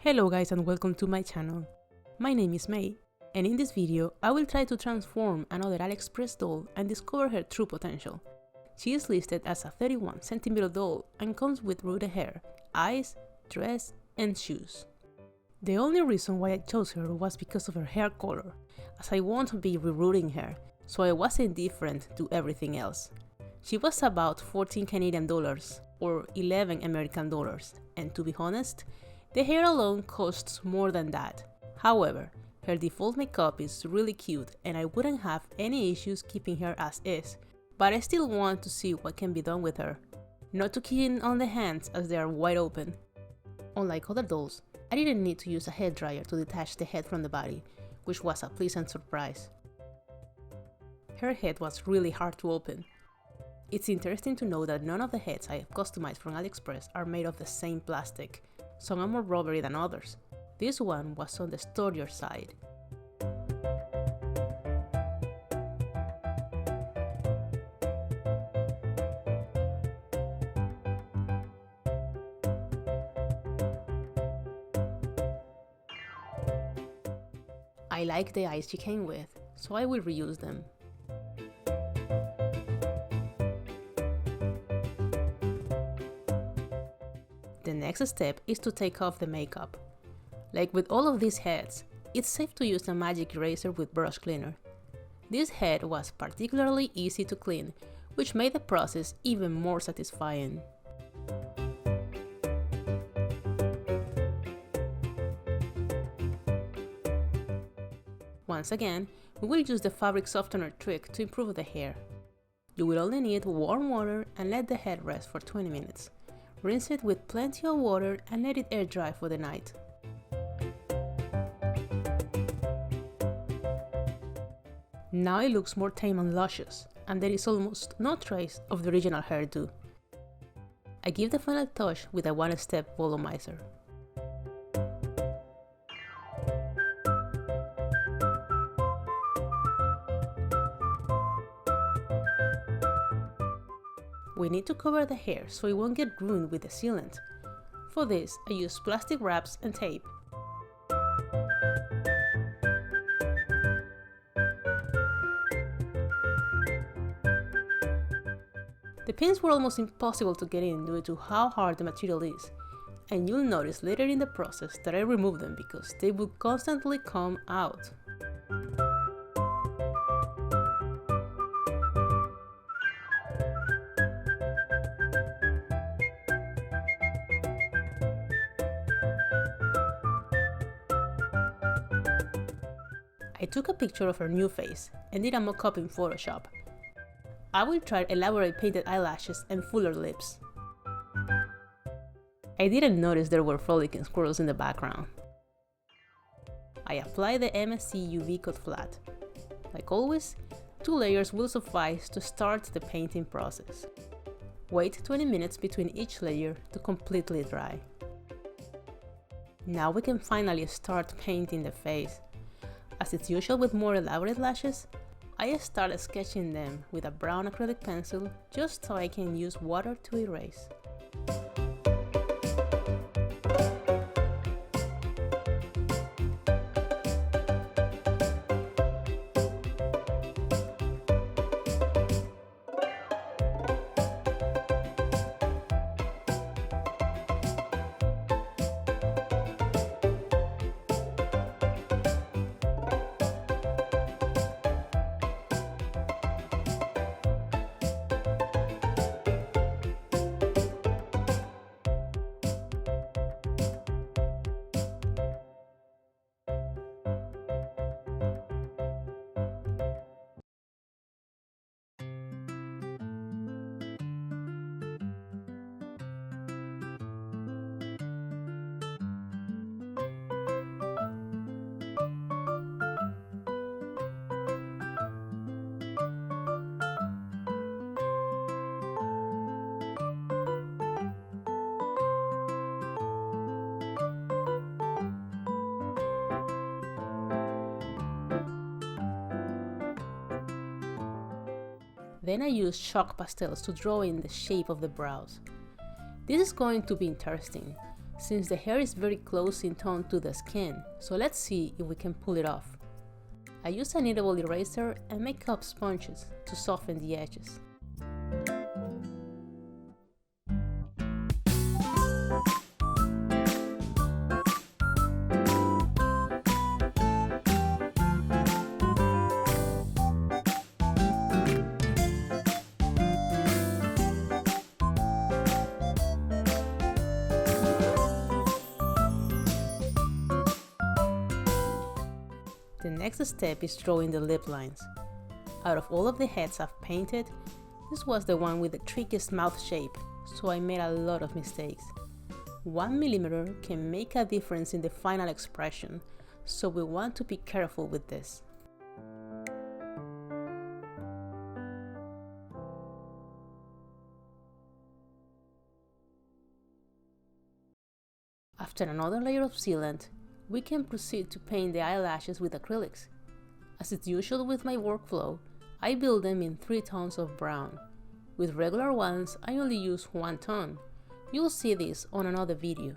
Hello guys and welcome to my channel. My name is May, and in this video I will try to transform another Aliexpress doll and discover her true potential. She is listed as a 31 cm doll and comes with rooted hair, eyes, dress and shoes. The only reason why I chose her was because of her hair color, as I won't be rerooting her, so I wasn't different to everything else. She was about 14 Canadian dollars or 11 American dollars, and to be honest, the hair alone costs more than that. However, her default makeup is really cute and I wouldn't have any issues keeping her as is, but I still want to see what can be done with her. Not too keen on the hands as they are wide open. Unlike other dolls, I didn't need to use a hairdryer to detach the head from the body, which was a pleasant surprise. Her head was really hard to open. It's interesting to know that none of the heads I have customized from Aliexpress are made of the same plastic. Some are more rubbery than others. This one was on the sturdier side. I like the eyes she came with, so I will reuse them. The next step is to take off the makeup. Like with all of these heads, it's safe to use a magic eraser with brush cleaner. This head was particularly easy to clean, which made the process even more satisfying. Once again, we will use the fabric softener trick to improve the hair. You will only need warm water and let the head rest for 20 minutes. Rinse it with plenty of water and let it air dry for the night. Now it looks more tame and luscious, and there is almost no trace of the original hairdo. I give the final touch with a one-step volumizer. We need to cover the hair so it won't get ruined with the sealant. For this, I use plastic wraps and tape. The pins were almost impossible to get in due to how hard the material is, and you'll notice later in the process that I removed them because they would constantly come out. I took a picture of her new face and did a mock-up in Photoshop. I will try elaborate painted eyelashes and fuller lips. I didn't notice there were frolicking squirrels in the background. I applied the MSC UV Cut Flat. Like always, 2 layers will suffice to start the painting process. Wait 20 minutes between each layer to completely dry. Now we can finally start painting the face. As it's usual with more elaborate lashes, I started sketching them with a brown acrylic pencil just so I can use water to erase. Then I use chalk pastels to draw in the shape of the brows. This is going to be interesting, since the hair is very close in tone to the skin, so let's see if we can pull it off. I use a kneadable eraser and makeup sponges to soften the edges. The next step is drawing the lip lines. Out of all of the heads I've painted, this was the one with the trickiest mouth shape, so I made a lot of mistakes. 1 millimeter can make a difference in the final expression, so we want to be careful with this. After another layer of sealant, we can proceed to paint the eyelashes with acrylics. As is usual with my workflow, I build them in 3 tones of brown. With regular ones, I only use 1 tone. You'll see this on another video.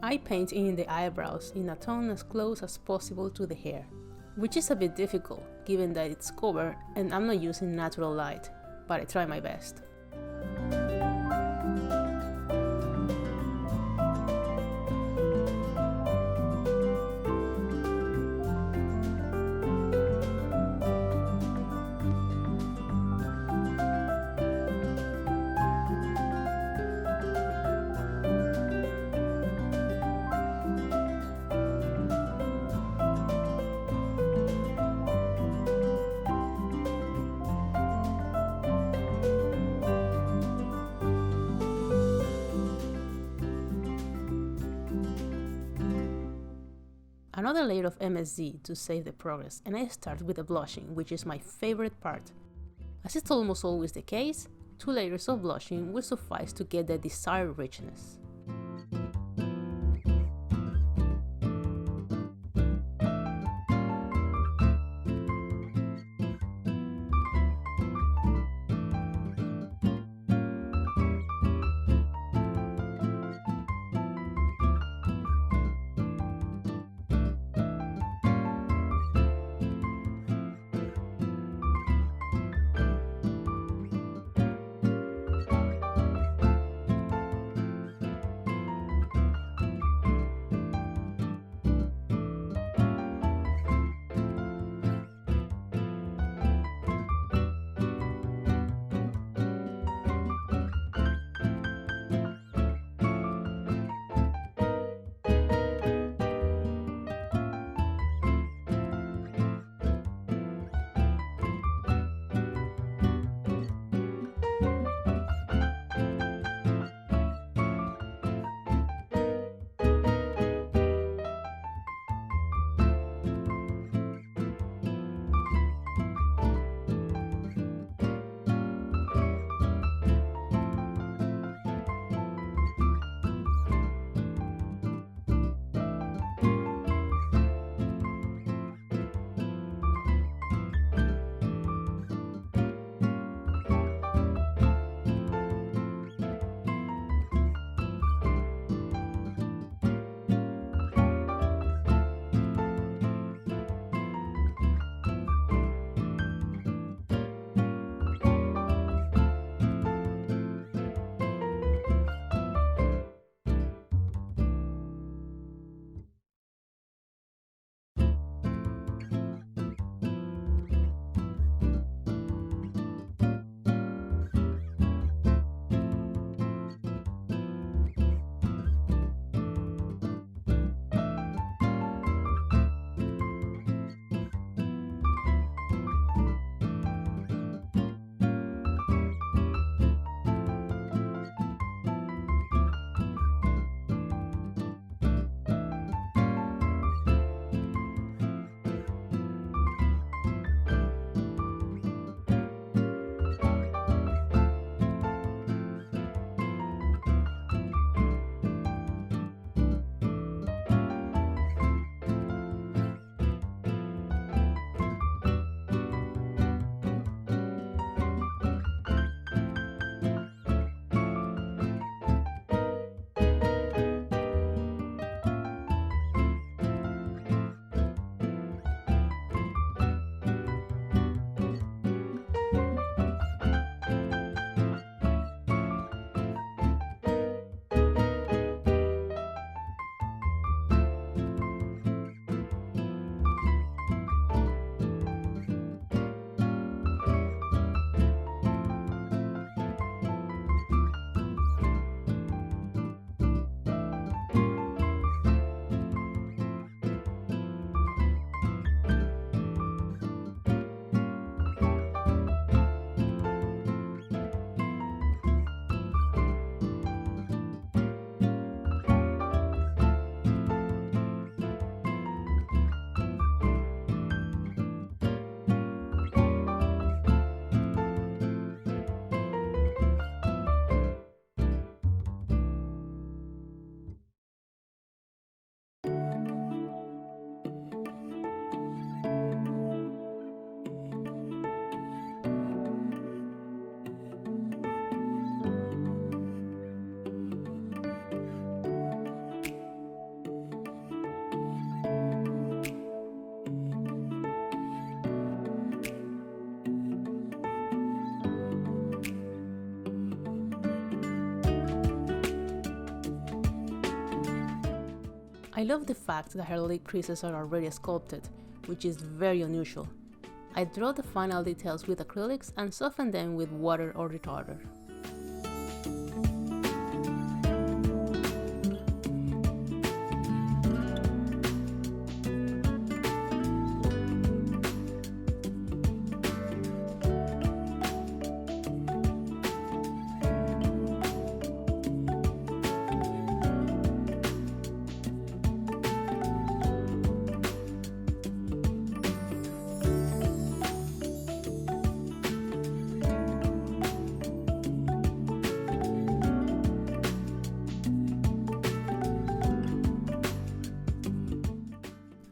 I paint in the eyebrows in a tone as close as possible to the hair, which is a bit difficult given that it's covered and I'm not using natural light, but I try my best. Another layer of MSZ to save the progress, and I start with the blushing, which is my favorite part. As it's almost always the case, 2 layers of blushing will suffice to get the desired richness. I love the fact that her lip creases are already sculpted, which is very unusual. I draw the final details with acrylics and soften them with water or retarder.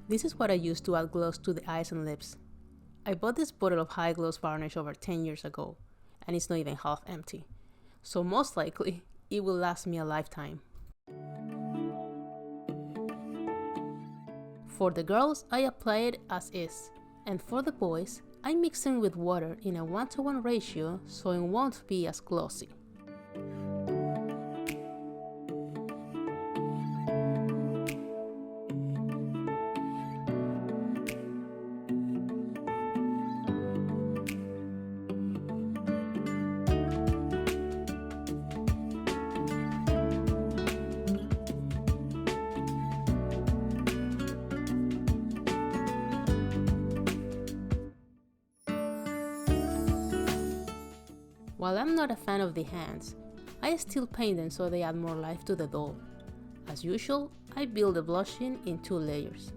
This is what I use to add gloss to the eyes and lips. I bought this bottle of high gloss varnish over 10 years ago, and it's not even half empty. So most likely, it will last me a lifetime. For the girls, I apply it as is, and for the boys, I mix them with water in a 1:1 ratio so it won't be as glossy. While I'm not a fan of the hands, I still paint them so they add more life to the doll. As usual, I build the blushing in 2 layers.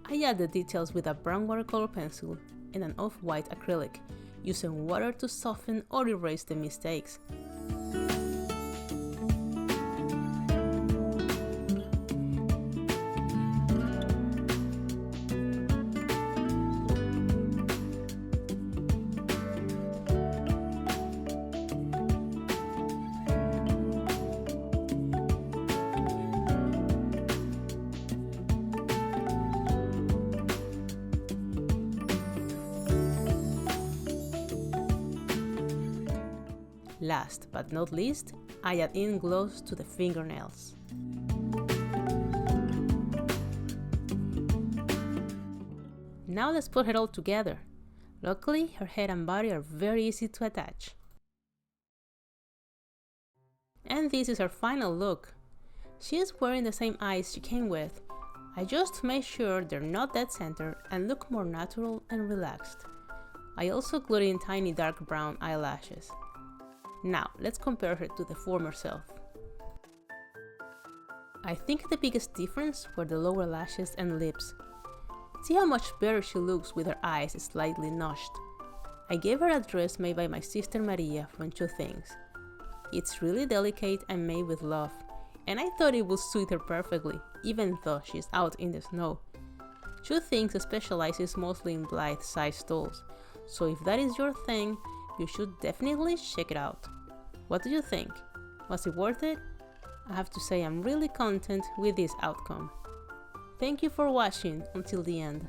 I add the details with a brown watercolor pencil and an off-white acrylic, using water to soften or erase the mistakes. Last but not least, I add in gloss to the fingernails. Now let's put her all together. Luckily, her head and body are very easy to attach. And this is her final look. She is wearing the same eyes she came with. I just made sure they're not dead center and look more natural and relaxed. I also glued in tiny dark brown eyelashes. Now, let's compare her to the former self. I think the biggest difference were the lower lashes and lips. See how much better she looks with her eyes slightly notched. I gave her a dress made by my sister Maria from ChuThings. It's really delicate and made with love, and I thought it would suit her perfectly, even though she's out in the snow. ChuThings specializes mostly in Blythe-sized dolls, so if that is your thing, you should definitely check it out. What do you think? Was it worth it? I have to say I'm really content with this outcome. Thank you for watching until the end.